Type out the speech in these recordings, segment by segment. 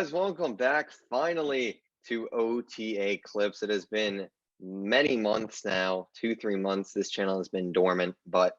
guys? Welcome back finally to OTA Clips. It has been many months now, 2, 3 months. This channel has been dormant, but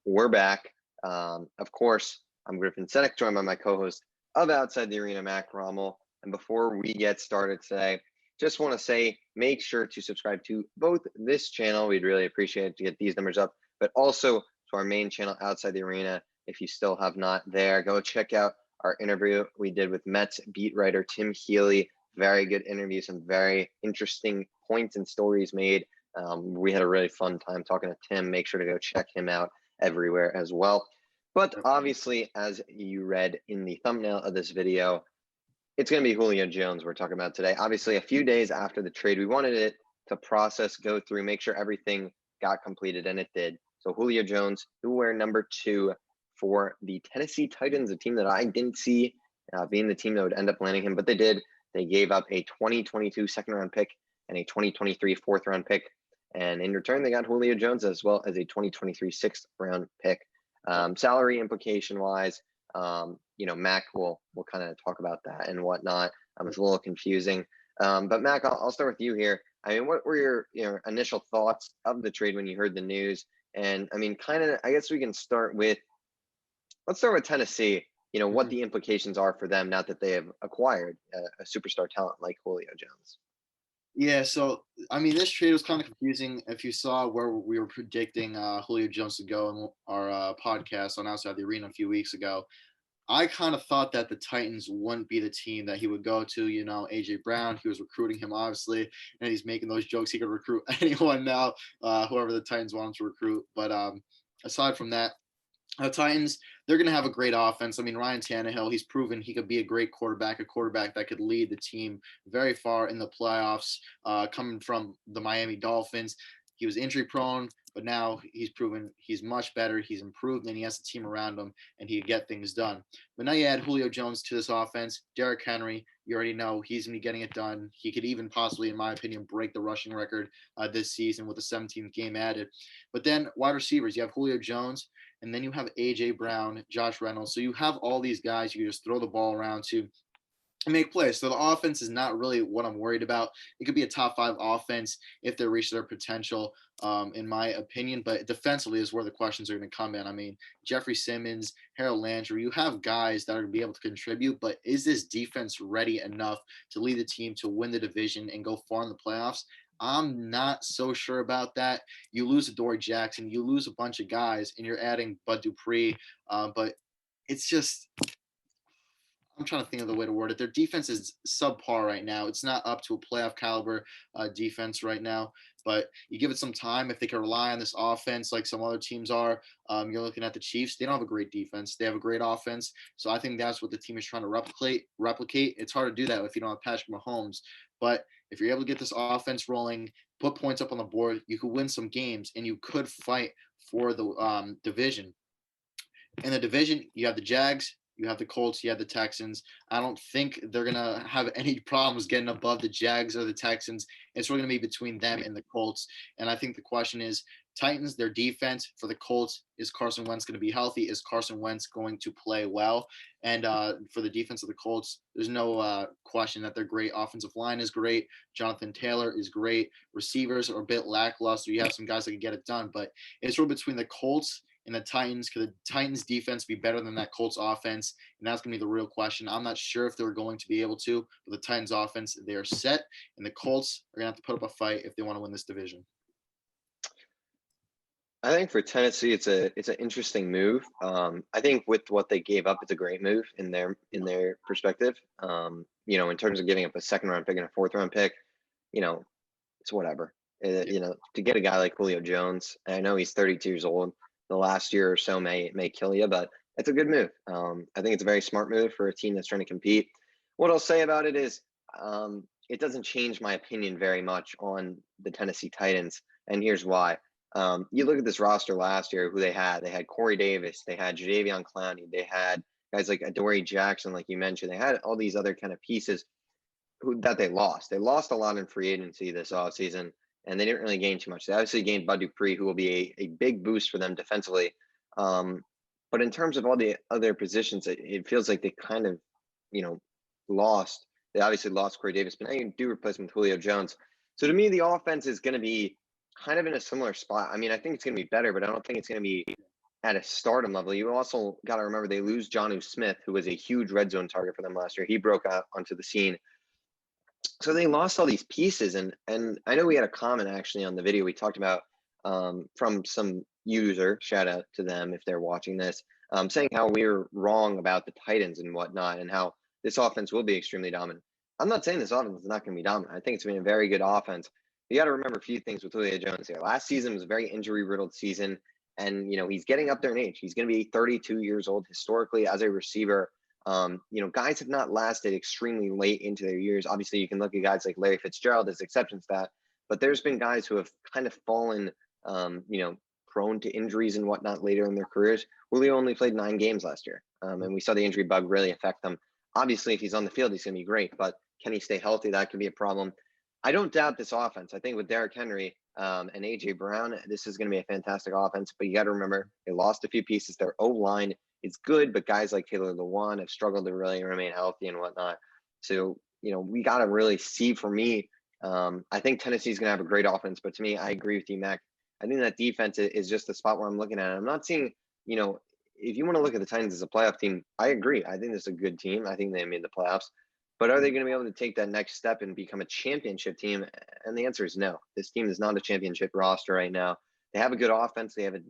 we're back. Of course, I'm Griff, joined by my co-host of Outside the Arena, Mac Rommel. And before we get started today, just want to say, make sure to subscribe to both this channel. We'd really appreciate it to get these numbers up, but also to our main channel, Outside the Arena. If you still have not there, go check out our interview we did with Mets beat writer Tim Healy. Very good interview, some very interesting points and stories made. We had a really fun time talking to Tim. Make sure to go check him out everywhere as well. But obviously, as you read in the thumbnail of this video, it's going to be Julio Jones we're talking about today. Obviously, a few days after the trade, we wanted it to process, go through, make sure everything got completed, and it did. So Julio Jones, who wear number 2 for the Tennessee Titans, a team that I didn't see being the team that would end up landing him, but they did. They gave up a 2022 second-round pick and a 2023 fourth-round pick, and in return, they got Julio Jones as well as a 2023 sixth-round pick. Salary implication-wise, Mac will kind of talk about that and whatnot. It's a little confusing, but Mac, I'll start with you here. I mean, what were your initial thoughts of the trade when you heard the news? And I mean, I guess we can start with. Let's start with Tennessee. What the implications are for them now that they have acquired a superstar talent like Julio Jones. Yeah, so I mean, this trade was kind of confusing. If you saw where we were predicting Julio Jones to go in our podcast on Outside the Arena a few weeks ago, I kind of thought that the Titans wouldn't be the team that he would go to. AJ Brown, he was recruiting him, obviously, and he's making those jokes. He could recruit anyone now, whoever the Titans want him to recruit. But aside from that, the Titans, they're going to have a great offense. I mean, Ryan Tannehill, he's proven he could be a great quarterback, a quarterback that could lead the team very far in the playoffs, coming from the Miami Dolphins. He was injury prone, but now he's proven he's much better. He's improved, and he has a team around him, and he can get things done. But now you add Julio Jones to this offense. Derrick Henry, you already know he's going to be getting it done. He could even possibly, in my opinion, break the rushing record this season with the 17th game added. But then wide receivers, you have Julio Jones, and then you have A.J. Brown, Josh Reynolds. So you have all these guys you can just throw the ball around to and make plays. So the offense is not really what I'm worried about. It could be a top 5 offense if they reach their potential, in my opinion. But defensively is where the questions are going to come in. I mean, Jeffrey Simmons, Harold Landry, you have guys that are going to be able to contribute. But is this defense ready enough to lead the team to win the division and go far in the playoffs? I'm not so sure about that. You lose Adoree Jackson, you lose a bunch of guys, and you're adding Bud Dupree. But it's just, I'm trying to think of the way to word it. Their defense is subpar right now. It's not up to a playoff caliber defense right now. But you give it some time. If they can rely on this offense like some other teams are, you're looking at the Chiefs. They don't have a great defense. They have a great offense. So I think that's what the team is trying to replicate. It's hard to do that if you don't have Patrick Mahomes. But if you're able to get this offense rolling, put points up on the board, you could win some games, and you could fight for the division. In the division, you have the Jags, you have the Colts, you have the Texans. I don't think they're going to have any problems getting above the Jags or the Texans. It's really going to be between them and the Colts. And I think the question is, Titans, their defense. For the Colts, is Carson Wentz going to be healthy? Is Carson Wentz going to play well? And for the defense of the Colts, there's no question that their great offensive line is great. Jonathan Taylor is great. Receivers are a bit lackluster. You have some guys that can get it done. But it's really between the Colts and the Titans. Could the Titans defense be better than that Colts offense? And that's going to be the real question. I'm not sure if they're going to be able to, but the Titans offense, they are set, and the Colts are going to have to put up a fight if they want to win this division. I think for Tennessee, it's an interesting move. I think with what they gave up, it's a great move in their perspective. In terms of giving up a second-round pick and a fourth-round pick, it's whatever. To get a guy like Julio Jones, I know he's 32 years old. The last year or so may kill you, but it's a good move. I think it's a very smart move for a team that's trying to compete. What I'll say about it is, it doesn't change my opinion very much on the Tennessee Titans, and here's why. You look at this roster last year, who they had. They had Corey Davis. They had Jadeveon Clowney. They had guys like Adoree Jackson, like you mentioned. They had all these other kind of pieces that they lost. They lost a lot in free agency this offseason, and they didn't really gain too much. They obviously gained Bud Dupree, who will be a big boost for them defensively. But in terms of all the other positions, it feels like they kind of, they obviously lost Corey Davis, but now you do replace him with Julio Jones. So to me, the offense is going to be kind of in a similar spot. I mean, I think it's going to be better, but I don't think it's going to be at a stardom level. You also got to remember they lose Jonnu Smith, who was a huge red zone target for them last year. He broke out onto the scene. So they lost all these pieces. And I know we had a comment actually on the video we talked about from some user, shout out to them if they're watching this, saying how we were wrong about the Titans and whatnot and how this offense will be extremely dominant. I'm not saying this offense is not going to be dominant. I think it's been a very good offense. You got to remember a few things with Julio Jones here. Last season was a very injury-riddled season, and he's getting up there in age. He's going to be 32 years old historically as a receiver. Guys have not lasted extremely late into their years. Obviously, you can look at guys like Larry Fitzgerald as exceptions to that, but there's been guys who have kind of fallen, prone to injuries and whatnot later in their careers. Julio only played 9 games last year, and we saw the injury bug really affect them. Obviously, if he's on the field, he's going to be great, but can he stay healthy? That could be a problem. I don't doubt this offense. I think with Derrick Henry and A.J. Brown, this is going to be a fantastic offense, but you got to remember they lost a few pieces. Their O-line is good, but guys like Taylor Lewan have struggled to really remain healthy and whatnot. So, we got to really see. For me, I think Tennessee's going to have a great offense, but to me, I agree with you, Mac. I think that defense is just the spot where I'm looking at it. I'm not seeing, if you want to look at the Titans as a playoff team, I agree. I think this is a good team. I think they made the playoffs. But are they going to be able to take that next step and become a championship team? And the answer is no. This team is not a championship roster right now. They have a good offense. They have an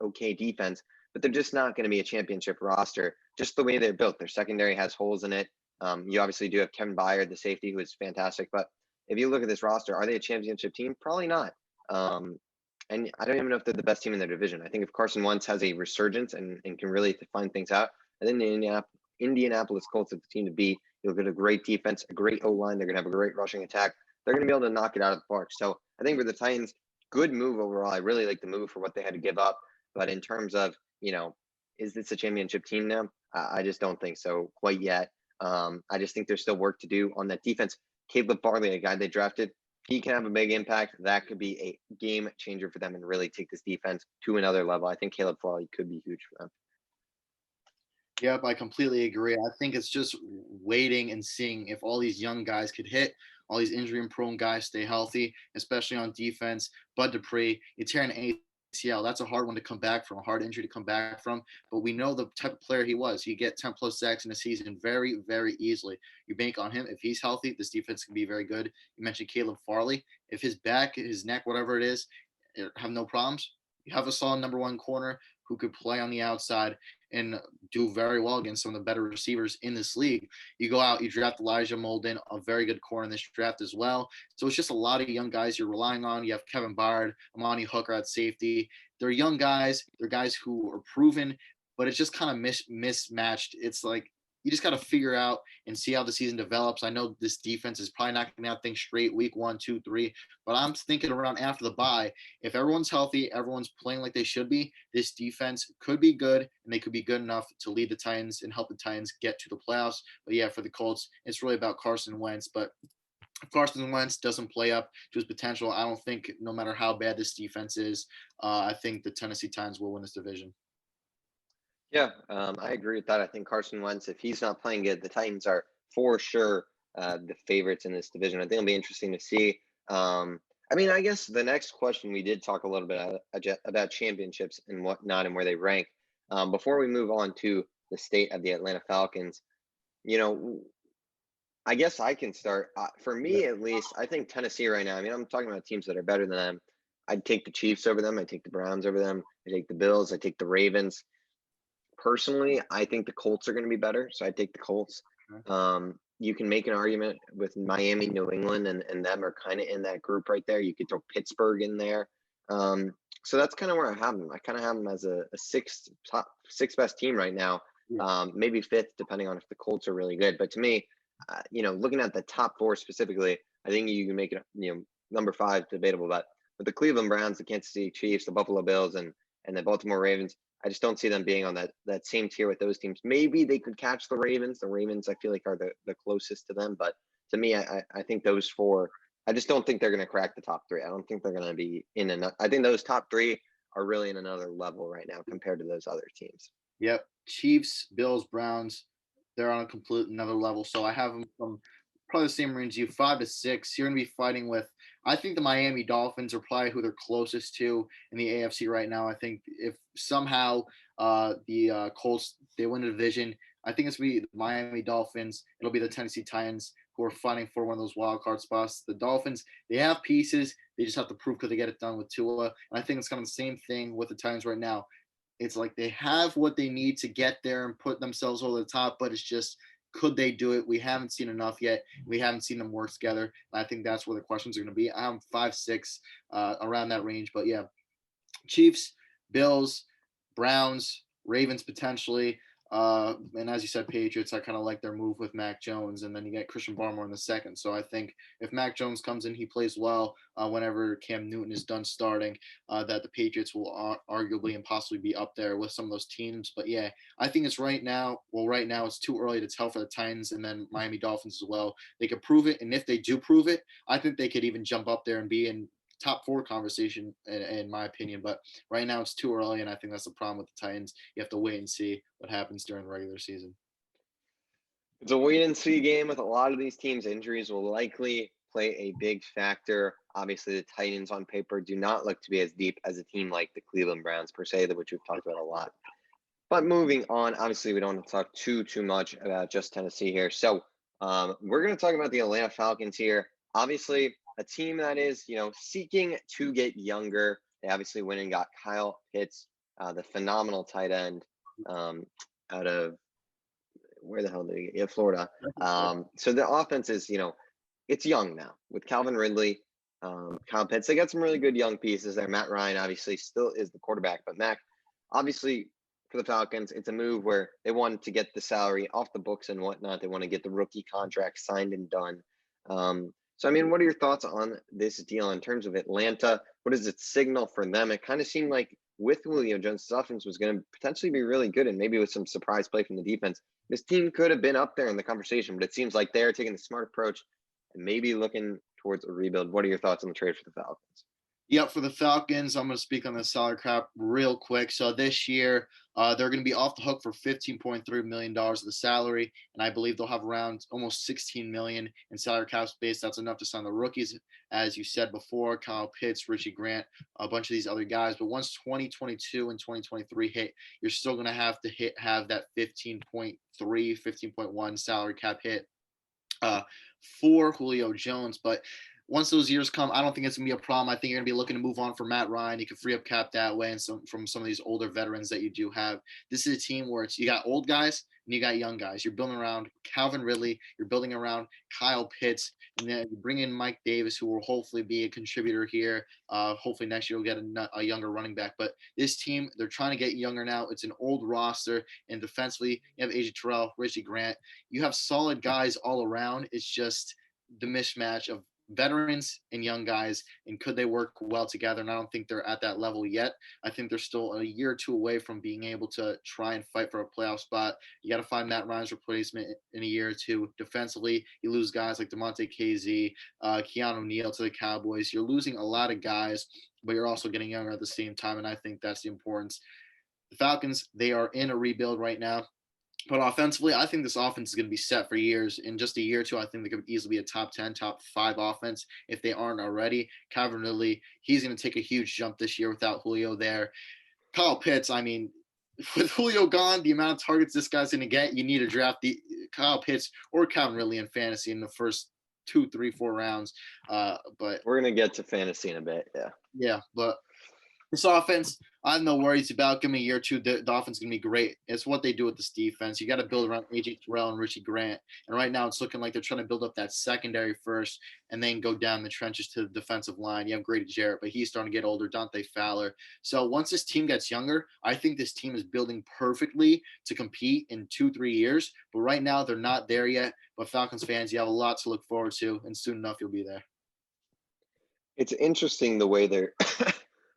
okay defense, but they're just not going to be a championship roster just the way they're built. Their secondary has holes in it. You obviously do have Kevin Byard, the safety, who is fantastic. But if you look at this roster, are they a championship team? Probably not. And I don't even know if they're the best team in their division. I think if Carson Wentz has a resurgence and can really find things out, I think the Indianapolis Colts are the team to beat. You'll get a great defense, a great O-line. They're going to have a great rushing attack. They're going to be able to knock it out of the park. So I think for the Titans, good move overall. I really like the move for what they had to give up. But in terms of, is this a championship team now? I just don't think so quite yet. I just think there's still work to do on that defense. Caleb Farley, a guy they drafted, he can have a big impact. That could be a game changer for them and really take this defense to another level. I think Caleb Farley could be huge for them. Yep, I completely agree. I think it's just waiting and seeing if all these young guys could hit, all these injury-prone guys stay healthy, especially on defense. Bud Dupree, you tear an ACL. That's a hard one to come back from, a hard injury to come back from. But we know the type of player he was. He get 10-plus sacks in a season very, very easily. You bank on him. If he's healthy, this defense can be very good. You mentioned Caleb Farley. If his back, his neck, whatever it is, have no problems, you have a solid number 1 corner who could play on the outside and do very well against some of the better receivers in this league. You go out, you draft Elijah Molden, a very good corner in this draft as well. So it's just a lot of young guys you're relying on. You have Kevin Byard, Amani Hooker at safety. They're young guys. They're guys who are proven, but it's just kind of mismatched. It's like you just got to figure out and see how the season develops. I know this defense is probably not going to have things straight week 1, 2, 3, but I'm thinking around after the bye, if everyone's healthy, everyone's playing like they should be, this defense could be good, and they could be good enough to lead the Titans and help the Titans get to the playoffs. But yeah, for the Colts, it's really about Carson Wentz. But if Carson Wentz doesn't play up to his potential, I don't think, no matter how bad this defense is, I think the Tennessee Titans will win this division. Yeah, I agree with that. I think Carson Wentz, if he's not playing good, the Titans are for sure the favorites in this division. I think it'll be interesting to see. I guess the next question, we did talk a little bit about championships and whatnot and where they rank. Before we move on to the state of the Atlanta Falcons, I guess I can start. For me, at least, I think Tennessee right now, I'm talking about teams that are better than them. I'd take the Chiefs over them. I'd take the Browns over them. I take the Bills. I take the Ravens. Personally, I think the Colts are going to be better, so I take the Colts. You can make an argument with Miami, New England, and them are kind of in that group right there. You could throw Pittsburgh in there. So that's kind of where I have them. I kind of have them as a top six best team right now, maybe 5th, depending on if the Colts are really good. But to me, looking at the top 4 specifically, I think you can make it, number 5 debatable. But with the Cleveland Browns, the Kansas City Chiefs, the Buffalo Bills, and the Baltimore Ravens, I just don't see them being on that same tier with those teams. Maybe they could catch the Ravens. The Ravens, I feel like, are the closest to them. But to me, I think those 4, I just don't think they're going to crack the top 3. I don't think they're going to be in another. I think those top 3 are really in another level right now compared to those other teams. Yep. Chiefs, Bills, Browns. they're on a complete another level. So I have them from probably the same range as you, 5 to 6. You're going to be fighting with. I think the Miami Dolphins are probably who they're closest to in the AFC right now. I think if somehow the Colts they win the division, I think it's going to be the Miami Dolphins. It'll be the Tennessee Titans who are fighting for one of those wild card spots. The Dolphins, they have pieces. They just have to prove could they get it done with Tua. And I think it's kind of the same thing with the Titans right now. It's like they have what they need to get there and put themselves over the top, but it's just could they do it? We haven't seen enough yet. We haven't seen them work together. And I think that's where the questions are going to be. I'm 5, 6, around that range. But yeah, Chiefs, Bills, Browns, Ravens potentially. And as you said, Patriots, I kind of like their move with Mac Jones. And then you get Christian Barmore in the second. So I think if Mac Jones comes in, he plays well whenever Cam Newton is done starting, that the Patriots will arguably and possibly be up there with some of those teams. But yeah, I think it's right now it's too early to tell for the Titans and then Miami Dolphins as well. They could prove it. And if they do prove it, I think they could even jump up there and be in top four conversation in my opinion. But right now it's too early, and I think that's the problem with the Titans. You have to wait and see what happens during the regular season. It's a wait and see game with a lot of these teams. Injuries will likely play a big factor. Obviously, the Titans on paper do not look to be as deep as a team like the Cleveland Browns per se, which we've talked about a lot. But moving on, obviously, we don't want to talk too much about just Tennessee here. So we're going to talk about the Atlanta Falcons here. Obviously, a team that is, seeking to get younger. They obviously went and got Kyle Pitts, the phenomenal tight end out of where the hell did he get? Florida. So the offense is, it's young now with Calvin Ridley, Kyle Pitts. They got some really good young pieces there. Matt Ryan obviously still is the quarterback, but Mac, obviously for the Falcons, it's a move where they wanted to get the salary off the books and whatnot. They want to get the rookie contract signed and done. So, I mean, what are your thoughts on this deal in terms of Atlanta? What does it signal for them? It kind of seemed like with Julio Jones' offense was going to potentially be really good, and maybe with some surprise play from the defense, this team could have been up there in the conversation, but it seems like they're taking the smart approach and maybe looking towards a rebuild. What are your thoughts on the trade for the Falcons? Yep, for the Falcons, I'm going to speak on the salary cap real quick. So this year, they're going to be off the hook for $15.3 million of the salary, and I believe they'll have around almost $16 million in salary cap space. That's enough to sign the rookies, as you said before, Kyle Pitts, Richie Grant, a bunch of these other guys. But once 2022 and 2023 hit, you're still going to have that 15.3, 15.1 salary cap hit for Julio Jones. But once those years come, I don't think it's gonna be a problem. I think you're gonna be looking to move on for Matt Ryan. You can free up cap that way, and from some of these older veterans that you do have. This is a team where you got old guys and you got young guys. You're building around Calvin Ridley. You're building around Kyle Pitts, and then you bring in Mike Davis, who will hopefully be a contributor here. Hopefully next year we'll get a younger running back. But this team, they're trying to get younger now. It's an old roster, and defensively, you have AJ Terrell, Richie Grant. You have solid guys all around. It's just the mismatch of veterans and young guys, and could they work well together? And I don't think they're at that level yet. I think they're still a year or two away from being able to try and fight for a playoff spot. You got to find Matt Ryan's replacement in a year or two. Defensively, you lose guys like DeMonte KZ, Keanu Neal to the Cowboys. You're losing a lot of guys, but you're also getting younger at the same time, and I think that's the importance. The Falcons, they are in a rebuild right now. But offensively, I think this offense is going to be set for years. In just a year or two, I think they could easily be a top 10, top 5 offense if they aren't already. Calvin Ridley, he's going to take a huge jump this year without Julio there. Kyle Pitts, I mean, with Julio gone, the amount of targets this guy's going to get, you need to draft the Kyle Pitts or Calvin Ridley in fantasy in the first 2, 3, 4 rounds. But we're going to get to fantasy in a bit. Yeah. Yeah, but this offense, I have no worries about. Give me a year or two. The offense is going to be great. It's what they do with this defense. You got to build around AJ Terrell and Richie Grant. And right now it's looking like they're trying to build up that secondary first and then go down the trenches to the defensive line. You have Grady Jarrett, but he's starting to get older. Dante Fowler. So once this team gets younger, I think this team is building perfectly to compete in 2-3 years. But right now they're not there yet. But Falcons fans, you have a lot to look forward to. And soon enough, you'll be there. It's interesting the way they're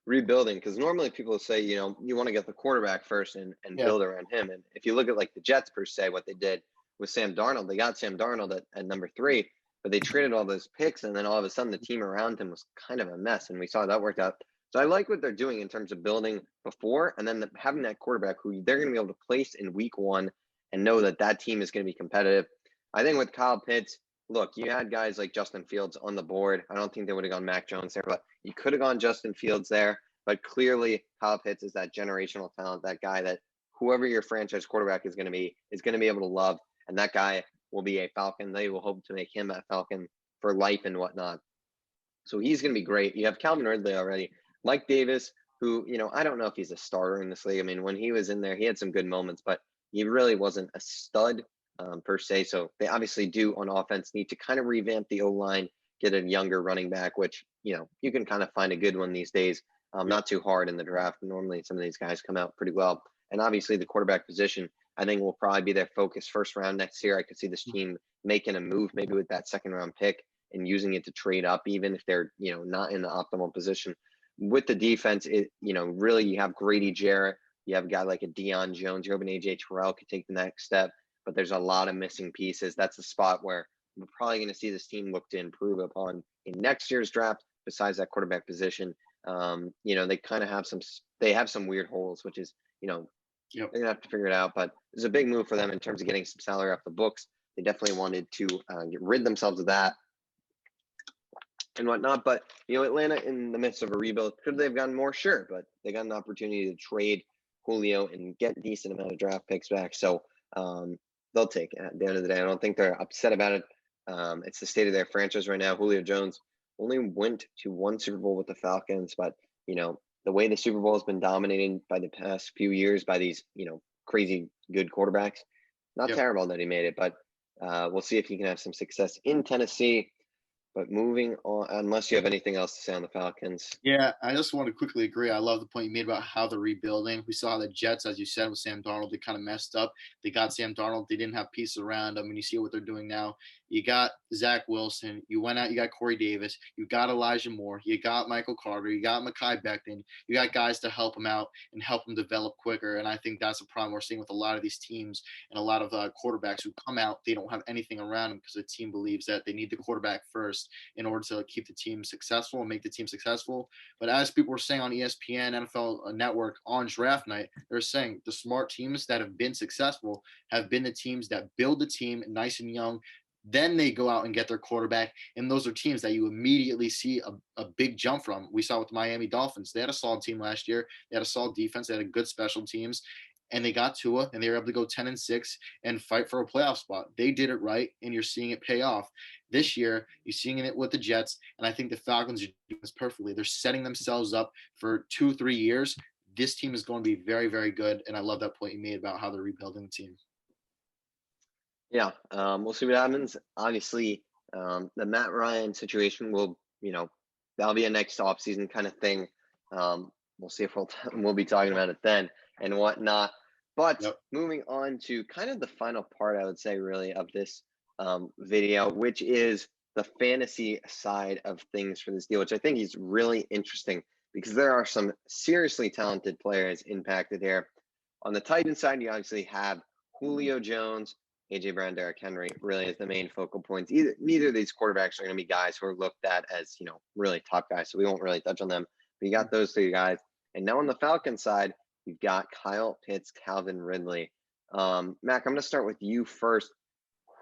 rebuilding, because normally people say, you want to get the quarterback first and build around him. And if you look at like the Jets per se, what they did with Sam Darnold, they got Sam Darnold at number 3, but they traded all those picks, and then all of a sudden the team around him was kind of a mess, and we saw that worked out. So I like what they're doing in terms of building before, and then having that quarterback who they're going to be able to place in week 1 and know that that team is going to be competitive. I think with Kyle Pitts, look, you had guys like Justin Fields on the board. I don't think they would have gone Mac Jones there, but you could have gone Justin Fields there. But clearly, Kyle Pitts is that generational talent, that guy that whoever your franchise quarterback is going to be able to love. And that guy will be a Falcon. They will hope to make him a Falcon for life and whatnot. So he's going to be great. You have Calvin Ridley already. Mike Davis, who, I don't know if he's a starter in this league. I mean, when he was in there, he had some good moments, but he really wasn't a stud per se. So they obviously do on offense need to kind of revamp the O-line, get a younger running back, which, you can kind of find a good one these days. Not too hard in the draft. Normally, some of these guys come out pretty well. And obviously, the quarterback position, I think, will probably be their focus first round next year. I could see this team making a move maybe with that second round pick and using it to trade up, even if they're, not in the optimal position. With the defense, really you have Grady Jarrett. You have a guy like a Deion Jones. You're hoping AJ Terrell could take the next step, but there's a lot of missing pieces. That's a spot where we're probably going to see this team look to improve upon in next year's draft. Besides that quarterback position, they kind of have some weird holes, which is, they're gonna have to figure it out. But it's a big move for them in terms of getting some salary off the books. They definitely wanted to get rid themselves of that and whatnot. But Atlanta, in the midst of a rebuild, could they have gotten more? Sure, but they got an opportunity to trade Julio and get a decent amount of draft picks back. So they'll take it at the end of the day. I don't think they're upset about it. It's the state of their franchise right now. Julio Jones only went to one Super Bowl with the Falcons, but the way the Super Bowl has been dominated by the past few years by these crazy good quarterbacks, not terrible that he made it, but we'll see if he can have some success in Tennessee. But moving on, unless you have anything else to say on the Falcons. Yeah, I just want to quickly agree. I love the point you made about how they're rebuilding. We saw the Jets, as you said, with Sam Darnold, they kind of messed up. They got Sam Darnold. They didn't have pieces around them. And you see what they're doing now. You got Zach Wilson. You went out. You got Corey Davis. You got Elijah Moore. You got Michael Carter. You got Mekhi Becton. You got guys to help him out and help him develop quicker. And I think that's a problem we're seeing with a lot of these teams and a lot of quarterbacks who come out. They don't have anything around them because the team believes that they need the quarterback first in order to keep the team successful and make the team successful. But as people were saying on ESPN, NFL Network on draft night, they're saying the smart teams that have been successful have been the teams that build the team nice and young. Then they go out and get their quarterback. And those are teams that you immediately see a big jump from. We saw with the Miami Dolphins. They had a solid team last year. They had a solid defense. They had a good special teams. And they got Tua, and they were able to go 10-6 and fight for a playoff spot. They did it right, and you're seeing it pay off. This year, you're seeing it with the Jets, and I think the Falcons are doing this perfectly. They're setting themselves up for 2-3 years. This team is going to be very, very good, and I love that point you made about how they're rebuilding the team. Yeah, we'll see what happens. Obviously, the Matt Ryan situation will, that'll be a next offseason kind of thing. We'll see if we'll be talking about it then and whatnot. But moving on to kind of the final part, I would say, really, of this video, which is the fantasy side of things for this deal, which I think is really interesting because there are some seriously talented players impacted here. On the Titans side, you obviously have Julio Jones, AJ Brown, Derrick Henry really is the main focal points. Neither of these quarterbacks are going to be guys who are looked at as, really top guys, so we won't really touch on them. But you got those three guys. And now on the Falcons side, you've got Kyle Pitts, Calvin Ridley. Mac, I'm going to start with you first.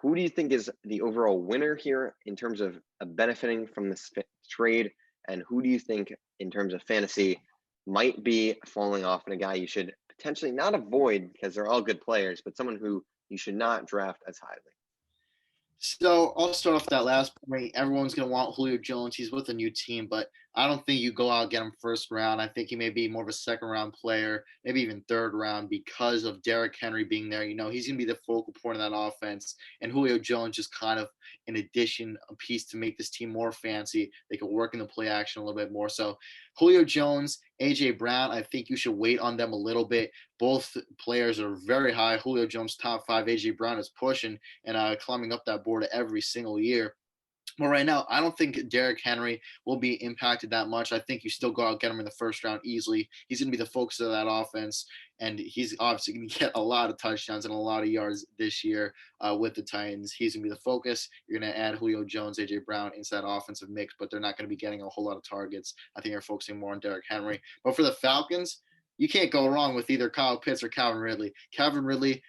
Who do you think is the overall winner here in terms of benefiting from this trade? And who do you think in terms of fantasy might be falling off and a guy you should potentially not avoid because they're all good players, but someone who you should not draft as highly? So I'll start off that last point. Everyone's going to want Julio Jones. He's with a new team, but I don't think you go out and get him first round. I think he may be more of a second round player, maybe even third round because of Derrick Henry being there. He's going to be the focal point of that offense. And Julio Jones just kind of an addition, a piece to make this team more fancy. They could work in the play action a little bit more. So Julio Jones, AJ Brown, I think you should wait on them a little bit. Both players are very high. Julio Jones, top 5. AJ Brown is pushing and climbing up that board every single year. But right now, I don't think Derrick Henry will be impacted that much. I think you still go out and get him in the first round easily. He's going to be the focus of that offense, and he's obviously going to get a lot of touchdowns and a lot of yards this year with the Titans. He's going to be the focus. You're going to add Julio Jones, A.J. Brown into that offensive mix, but they're not going to be getting a whole lot of targets. I think they're focusing more on Derrick Henry. But for the Falcons, you can't go wrong with either Kyle Pitts or Calvin Ridley. Calvin Ridley,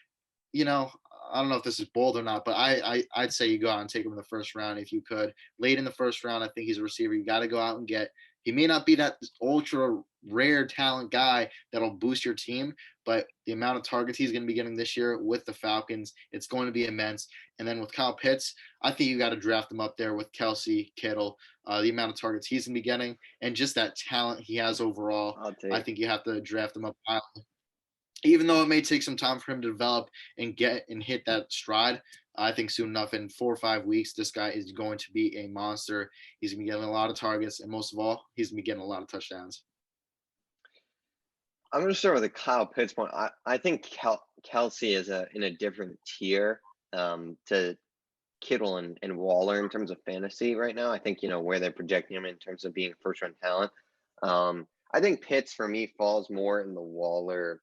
I don't know if this is bold or not, but I'd say you go out and take him in the first round if you could. Late in the first round, I think he's a receiver you got to go out and get. He may not be that ultra rare talent guy that'll boost your team, but the amount of targets he's going to be getting this year with the Falcons, it's going to be immense. And then with Kyle Pitts, I think you got to draft him up there with Kelsey, Kittle, the amount of targets he's going to be getting, and just that talent he has overall. I think you have to draft him up high. Even though it may take some time for him to develop and get and hit that stride, I think soon enough, in 4 or 5 weeks, this guy is going to be a monster. He's going to be getting a lot of targets, and most of all, he's going to be getting a lot of touchdowns. I'm going to start with the Kyle Pitts point. I think Kelsey is in a different tier to Kittle and Waller in terms of fantasy right now. I think, where they're projecting him in terms of being first round talent. I think Pitts for me falls more in the Waller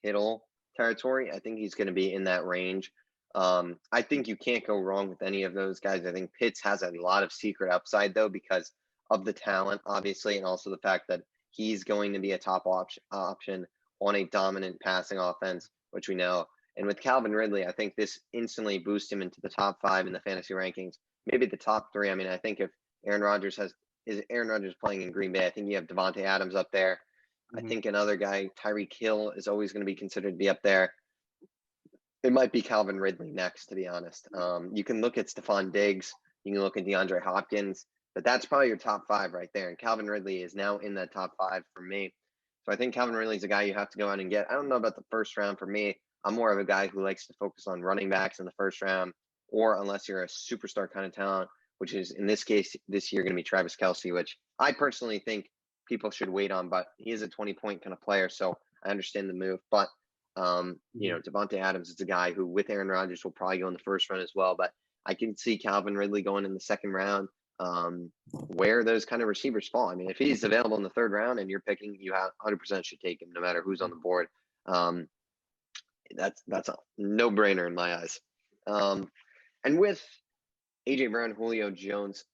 Kittle territory. I think he's going to be in that range. I think you can't go wrong with any of those guys. I think Pitts has a lot of secret upside though, because of the talent, obviously, and also the fact that he's going to be a top option on a dominant passing offense, which we know. And with Calvin Ridley, I think this instantly boosts him into the top 5 in the fantasy rankings, maybe the top 3. I mean, I think if Aaron Rodgers playing in Green Bay, I think you have Devontae Adams up there. I think another guy, Tyreek Hill, is always going to be considered to be up there. It might be Calvin Ridley next, to be honest. You can look at Stephon Diggs. You can look at DeAndre Hopkins. But that's probably your top 5 right there. And Calvin Ridley is now in that top 5 for me. So I think Calvin Ridley is a guy you have to go out and get. I don't know about the first round for me. I'm more of a guy who likes to focus on running backs in the first round, or unless you're a superstar kind of talent, which is in this case this year going to be Travis Kelce, which I personally think people should wait on, but he is a 20-point kind of player, so I understand the move. But Devontae Adams is a guy who, with Aaron Rodgers, will probably go in the first round as well. But I can see Calvin Ridley going in the second round. Where those kind of receivers fall. I mean, if he's available in the third round and you're picking, you 100% should take him, no matter who's on the board. That's a no-brainer in my eyes. And with AJ Brown, Julio Jones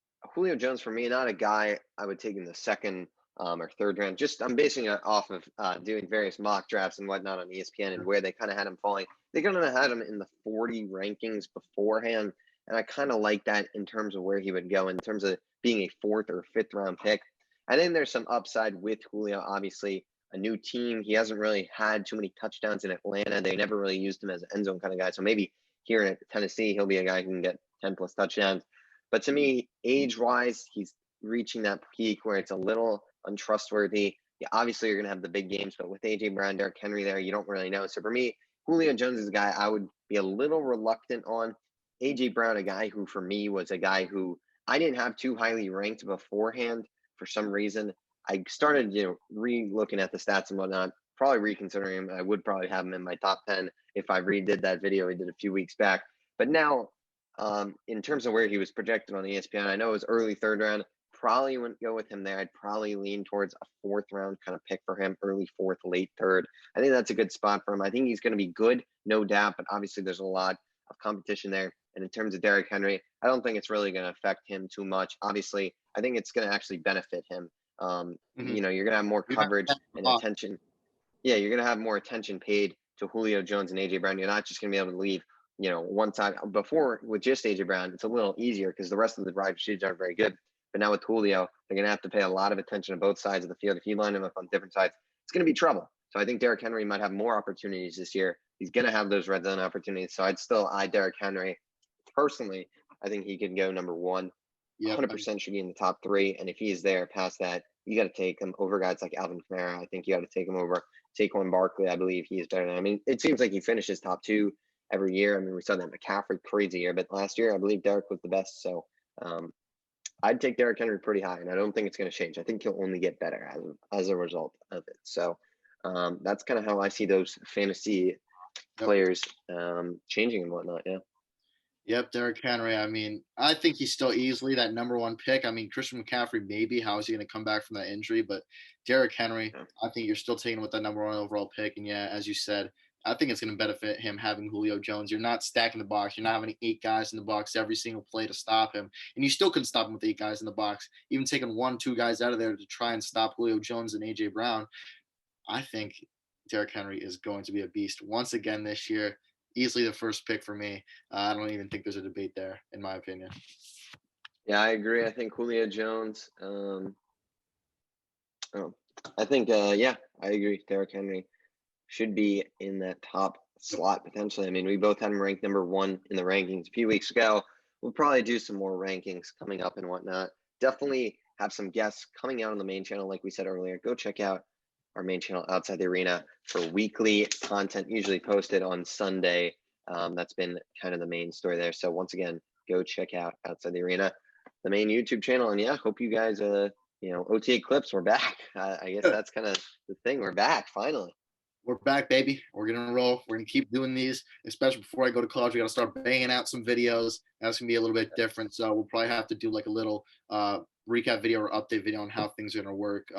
for me, not a guy I would take in the second or third round. Just I'm basing it off of doing various mock drafts and whatnot on ESPN and where they kind of had him falling. They kind of had him in the 40 rankings beforehand. And I kind of like that in terms of where he would go in terms of being a 4th or 5th round pick. And then there's some upside with Julio, obviously a new team. He hasn't really had too many touchdowns in Atlanta. They never really used him as an end zone kind of guy. So maybe here in Tennessee, he'll be a guy who can get 10 plus touchdowns. But to me, age wise, he's reaching that peak where it's a little untrustworthy. Yeah, obviously you're going to have the big games, but with AJ Brown, Derrick Henry there, you don't really know. So for me, Julio Jones is a guy I would be a little reluctant on. AJ Brown, a guy who for me was a guy who I didn't have too highly ranked beforehand for some reason. I started, re-looking at the stats and whatnot, probably reconsidering him. I would probably have him in my top 10 if I redid that video we did a few weeks back. But now, in terms of where he was projected on ESPN, I know it was early third round. Probably wouldn't go with him there. I'd probably lean towards a 4th round kind of pick for him, early 4th, late 3rd. I think that's a good spot for him. I think he's going to be good, no doubt, but obviously there's a lot of competition there. And in terms of Derrick Henry, I don't think it's really going to affect him too much. Obviously, I think it's going to actually benefit him. You're going to have more coverage and attention. Yeah, you're going to have more attention paid to Julio Jones and AJ Brown. You're not just going to be able to leave, one side. Before with just AJ Brown, it's a little easier because the rest of the wide receivers aren't very good. But now with Julio, they're going to have to pay a lot of attention to both sides of the field. If you line them up on different sides, it's going to be trouble. So I think Derrick Henry might have more opportunities this year. He's going to have those red zone opportunities. So I'd still eye Derrick Henry. Personally, I think he could go number 1. 100% should be in the top 3. And if he is there past that, you got to take him over guys like Alvin Kamara. I think you got to take him over Saquon Barkley. I believe he is better. I mean, it seems like he finishes top 2 every year. I mean, we saw that McCaffrey crazy year, but last year I believe Derrick was the best. So I'd take Derrick Henry pretty high, and I don't think it's going to change. I think he'll only get better as a result of it. So that's kind of how I see those fantasy players changing and whatnot. Yeah. Yep, Derrick Henry. I mean, I think he's still easily that number 1 pick. I mean, Christian McCaffrey, maybe. How is he going to come back from that injury? But Derrick Henry, I think you're still taking with that number 1 overall pick. And yeah, as you said, I think it's going to benefit him having Julio Jones. You're not stacking the box. You're not having 8 guys in the box every single play to stop him. And you still couldn't stop him with 8 guys in the box. Even taking 1, 2 guys out of there to try and stop Julio Jones and AJ Brown. I think Derrick Henry is going to be a beast once again this year. easily the first pick for me. I don't even think there's a debate there, in my opinion. Yeah, I agree. I think Julio Jones. Oh, I think, yeah, I agree. Derrick Henry should be in that top slot potentially. I mean, we both had him ranked number 1 in the rankings a few weeks ago. We'll probably do some more rankings coming up and whatnot. Definitely have some guests coming out on the main channel, like we said earlier. Go check out our main channel Outside the Arena for weekly content, usually posted on Sunday. That's been kind of the main story there. So once again, go check out Outside the Arena, the main YouTube channel. And yeah, hope you guys, OTA Clips, we're back. I guess that's kind of the thing. We're back finally. We're back, baby. We're gonna roll. We're gonna keep doing these, especially before I go to college. We gotta start banging out some videos. That's gonna be a little bit different. So we'll probably have to do like a little recap video or update video on how things are gonna work.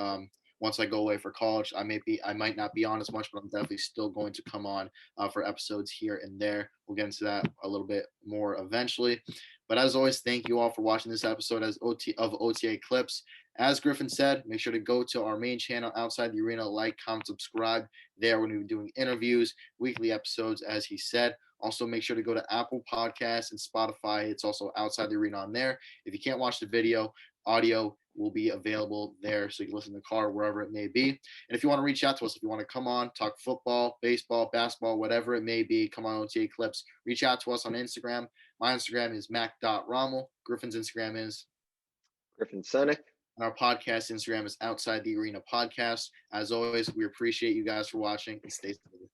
Once I go away for college, I might not be on as much, but I'm definitely still going to come on for episodes here and there. We'll get into that a little bit more eventually. But as always, thank you all for watching this episode of OTA Clips. As Griffin said, make sure to go to our main channel Outside the Arena, like, comment, subscribe. There, we're going to be doing interviews, weekly episodes, as he said. Also, make sure to go to Apple Podcasts and Spotify. It's also Outside the Arena on there. If you can't watch the video, audio will be available there, so you can listen in the car, wherever it may be. And if you want to reach out to us, if you want to come on, talk football, baseball, basketball, whatever it may be, come on OTA Clips. Reach out to us on Instagram. My Instagram is mac.rommel. Griffin's Instagram is Griffin Sonic. And our podcast Instagram is Outside the Arena Podcast. As always, we appreciate you guys for watching and stay safe.